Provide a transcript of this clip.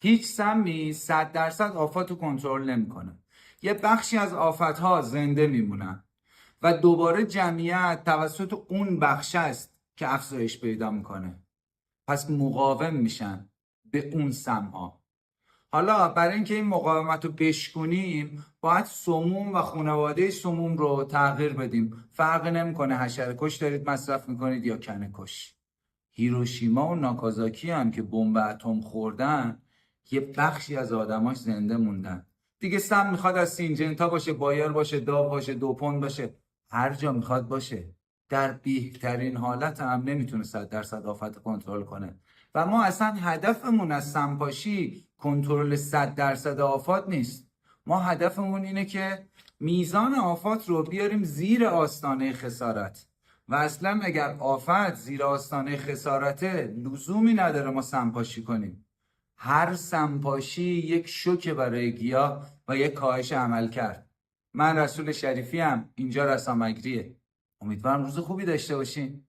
هیچ سمی 100% آفات رو کنترل نمیکنه. یه بخشی از آفتها زنده میمونن و دوباره جمعیت توسط اون بخش است که افزایش پیدا میکنه. پس مقاوم میشن به اون سمها. حالا برای اینکه این مقاومت رو بشکنیم باید سموم و خانواده سموم رو تغییر بدیم. فرق نمیکنه حشره کش دارید مصرف میکنید یا کنه کش. هیروشیما و ناکازاکی هم که بمب اتم خوردن یه بخشی از آدماش زنده موندن. دیگه سم میخواد از سینجنتا باشه، بایر باشه، داو باشه، دوپون باشه، هر جا میخواد باشه. در بهترین حالت هم نمیتونه 100% آفت کنترل کنه. و ما اصلا هدفمون از سمپاشی کنترل 100% آفات نیست. ما هدفمون اینه که میزان آفات رو بیاریم زیر آستانه خسارت. و اصلا اگر آفت زیر آستانه خسارته لزومی نداره ما سمپاشی کنیم. هر سمپاشی یک شوکه برای گیاه و یک کاهش عمل کرد. من رسول شریفی هم، اینجا رسامگریه. امیدوارم روز خوبی داشته باشین.